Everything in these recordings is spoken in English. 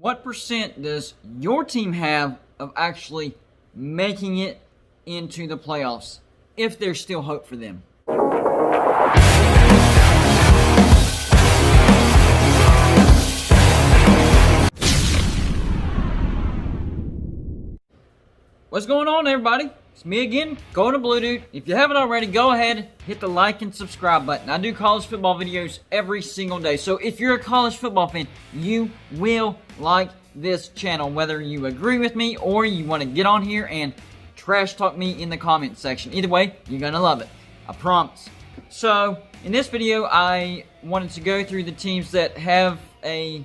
What percent does your team have of actually making it into the playoffs, if there's still hope for them? What's going on, everybody? It's me again, Golden Blue Dude. If you haven't already, go ahead, hit the like and subscribe button. I do college football videos every single day. So if you're a college football fan, you will like this channel, whether you agree with me or you want to get on here and trash talk me in the comment section. Either way, you're going to love it. I promise. So in this video, I wanted to go through the teams that have a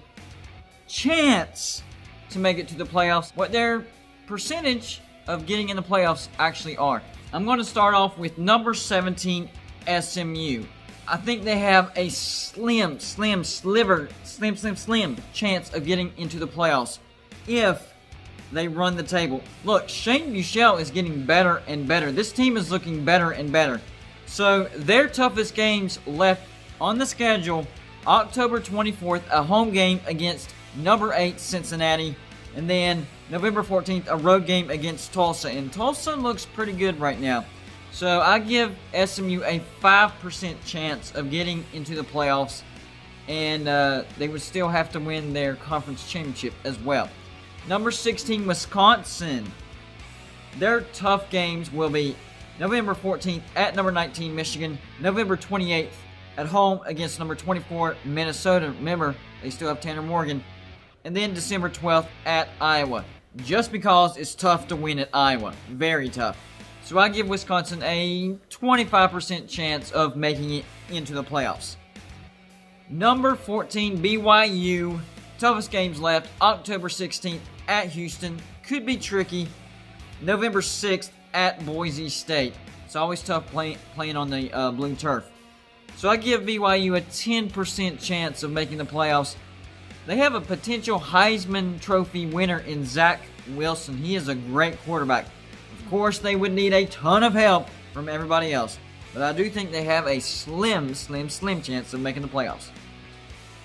chance to make it to the playoffs, what their percentage of getting in the playoffs actually are. I'm going to start off with number 17, SMU. I think they have a slim chance of getting into the playoffs if they run the table. Look, Shane Buechele is getting better and better. This team is looking better and better. So their toughest games left on the schedule, October 24th, a home game against number 8 Cincinnati, and then November 14th, a road game against Tulsa. And Tulsa looks pretty good right now. So I give SMU a 5% chance of getting into the playoffs. And they would still have to win their conference championship as well. Number 16, Wisconsin. Their tough games will be November 14th at number 19, Michigan. November 28th at home against number 24, Minnesota. Remember, they still have Tanner Morgan. And then December 12th at Iowa. Just because it's tough to win at Iowa. Very tough. So I give Wisconsin a 25% chance of making it into the playoffs. Number 14, BYU. Toughest games left, October 16th at Houston. Could be tricky. November 6th at Boise State. It's always tough playing on the blue turf. So I give BYU a 10% chance of making the playoffs. They have a potential Heisman Trophy winner in Zach Wilson. He is a great quarterback. Of course, they would need a ton of help from everybody else. But I do think they have a slim chance of making the playoffs.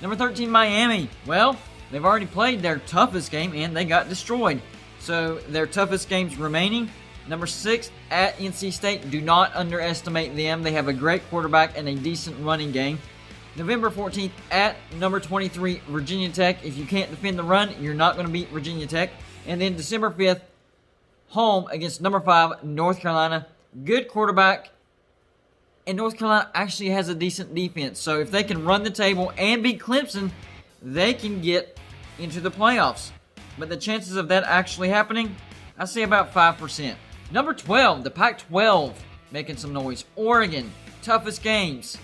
Number 13, Miami. Well, they've already played their toughest game and they got destroyed. So their toughest games remaining. Number 6 at NC State. Do not underestimate them. They have a great quarterback and a decent running game. November 14th at number 23, Virginia Tech. If you can't defend the run, you're not going to beat Virginia Tech. And then December 5th, home against number 5, North Carolina. Good quarterback. And North Carolina actually has a decent defense. So if they can run the table and beat Clemson, they can get into the playoffs. But the chances of that actually happening, I say about 5%. Number 12, the Pac-12, making some noise. Oregon, toughest games.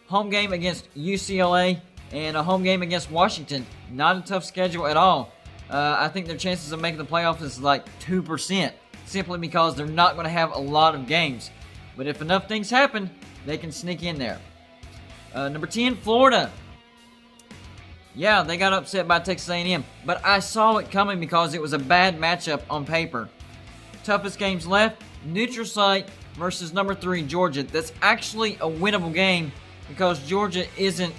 Home game against UCLA and a home game against Washington. Not a tough schedule at all. I think their chances of making the playoffs is like 2%, simply because they're not going to have a lot of games. But if enough things happen, they can sneak in there. Number 10, Florida. Yeah, they got upset by Texas A&M, but I saw it coming because it was a bad matchup on paper. Toughest games left, neutral site versus number 3, Georgia. That's actually a winnable game, because Georgia isn't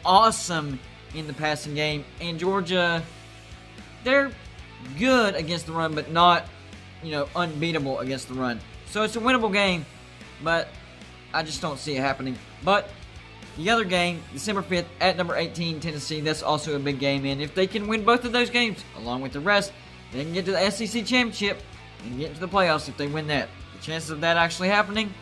awesome in the passing game. And Georgia, they're good against the run, but not, unbeatable against the run. So it's a winnable game, but I just don't see it happening. But the other game, December 5th at number 18, Tennessee, that's also a big game. And if they can win both of those games, along with the rest, they can get to the SEC Championship and get into the playoffs if they win that. The chances of that actually happening,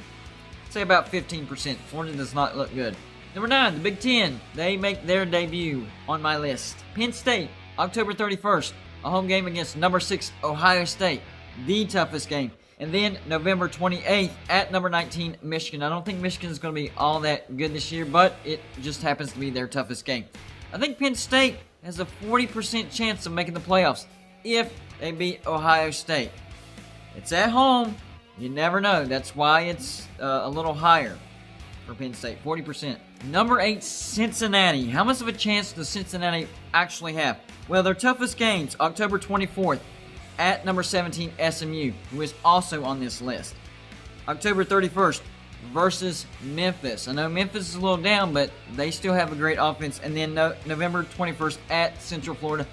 say about 15%. Florida does not look good. Number 9, the Big Ten. They make their debut on my list. Penn State, October 31st. A home game against number 6, Ohio State. The toughest game. And then November 28th at number 19, Michigan. I don't think Michigan is going to be all that good this year, but it just happens to be their toughest game. I think Penn State has a 40% chance of making the playoffs if they beat Ohio State. It's at home. You never know. That's why it's a little higher for Penn State, 40%. Number 8, Cincinnati. How much of a chance does Cincinnati actually have? Well, their toughest games, October 24th, at number 17, SMU, who is also on this list. October 31st versus Memphis. I know Memphis is a little down, but they still have a great offense. And then November 21st at Central Florida.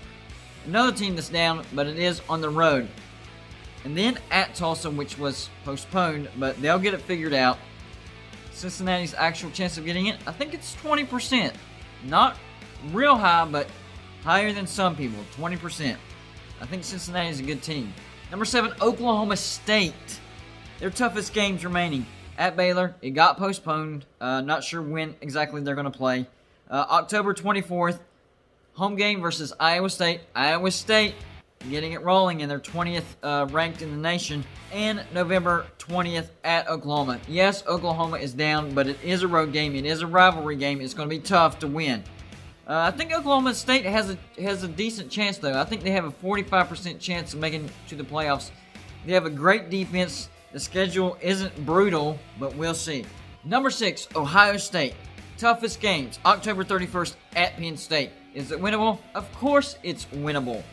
Another team that's down, but it is on the road. And then at Tulsa, which was postponed, but they'll get it figured out. Cincinnati's actual chance of getting it, I think it's 20%. Not real high, but higher than some people, 20%. I think Cincinnati is a good team. Number 7, Oklahoma State. Their toughest games remaining. At Baylor, it got postponed. Not sure when exactly they're going to play. October 24th, home game versus Iowa State. Iowa State getting it rolling, and they're 20th ranked in the nation. And November 20th at Oklahoma. Yes, Oklahoma is down, but it is a road game. It is a rivalry game. It's going to be tough to win. I think Oklahoma State has a decent chance, though. I think they have a 45% chance of making it to the playoffs. They have a great defense. The schedule isn't brutal, but we'll see. Number 6, Ohio State. Toughest games, October 31st at Penn State. Is it winnable? Of course it's winnable,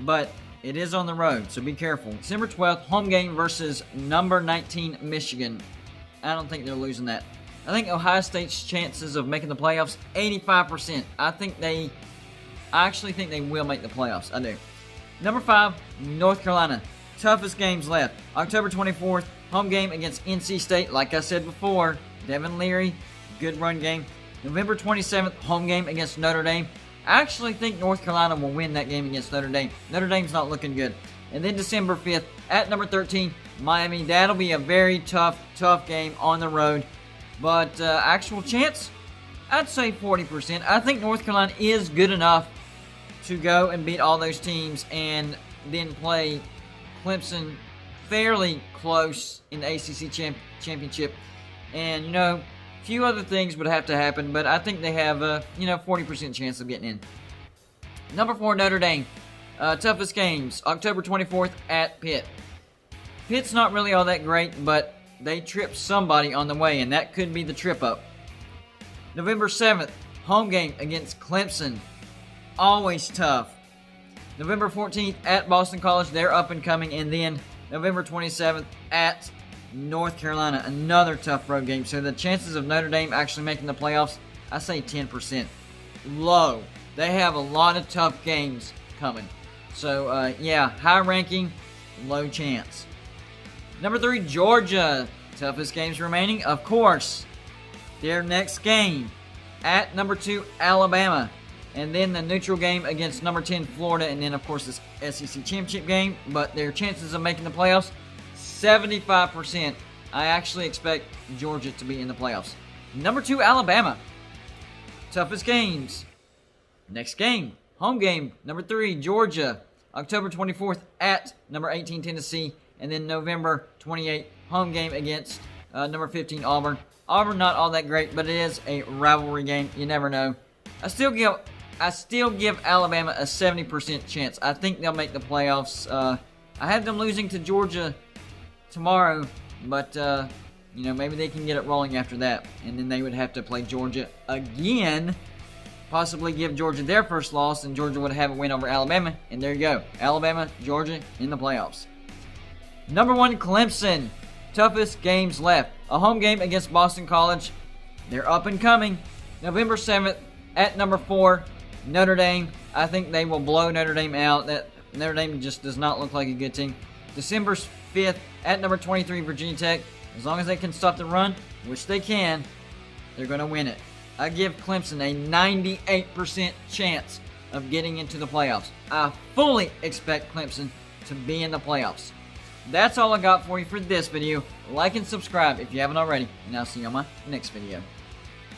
but it is on the road, so be careful. December 12th, home game versus number 19 Michigan. I don't think they're losing that. I think Ohio State's chances of making the playoffs, 85%. I actually think they will make the playoffs. I do. Number 5, North Carolina. Toughest games left. October 24th, home game against NC State. Like I said before, Devin Leary, good run game. November 27th, home game against Notre Dame. I actually think North Carolina will win that game against Notre Dame. Notre Dame's not looking good. And then December 5th, at number 13, Miami. That'll be a very tough game on the road. But actual chance, I'd say 40%. I think North Carolina is good enough to go and beat all those teams and then play Clemson fairly close in the ACC championship. And, a few other things would have to happen, but I think they have a, 40% chance of getting in. Number 4, Notre Dame. Toughest games, October 24th at Pitt. Pitt's not really all that great, but they tripped somebody on the way, and that could be the trip up. November 7th, home game against Clemson. Always tough. November 14th at Boston College. They're up and coming. And then November 27th at North Carolina. Another tough road game. So the chances of Notre Dame actually making the playoffs, I say 10%. Low. They have a lot of tough games coming. So, high ranking, low chance. Number 3, Georgia. Toughest games remaining, of course. Their next game at number 2, Alabama. And then the neutral game against number 10, Florida. And then, of course, this SEC championship game. But their chances of making the playoffs, 75%. I actually expect Georgia to be in the playoffs. Number 2, Alabama. Toughest games. Next game, home game, number 3, Georgia. October 24th at number 18, Tennessee. And then November 28th, home game against number 15, Auburn. Auburn not all that great, but it is a rivalry game. You never know. I still give Alabama a 70% chance. I think they'll make the playoffs. I have them losing to Georgia tomorrow, but maybe they can get it rolling after that, and then they would have to play Georgia again. Possibly give Georgia their first loss, and Georgia would have a win over Alabama, and there you go. Alabama, Georgia in the playoffs. Number 1, Clemson. Toughest games left. A home game against Boston College. They're up and coming. November 7th at number 4, Notre Dame. I think they will blow Notre Dame out. That Notre Dame just does not look like a good team. December 5th at number 23, Virginia Tech. As long as they can stop the run, which they can, they're going to win it. I give Clemson a 98% chance of getting into the playoffs. I fully expect Clemson to be in the playoffs. That's all I got for you for this video. Like and subscribe if you haven't already, and I'll see you on my next video.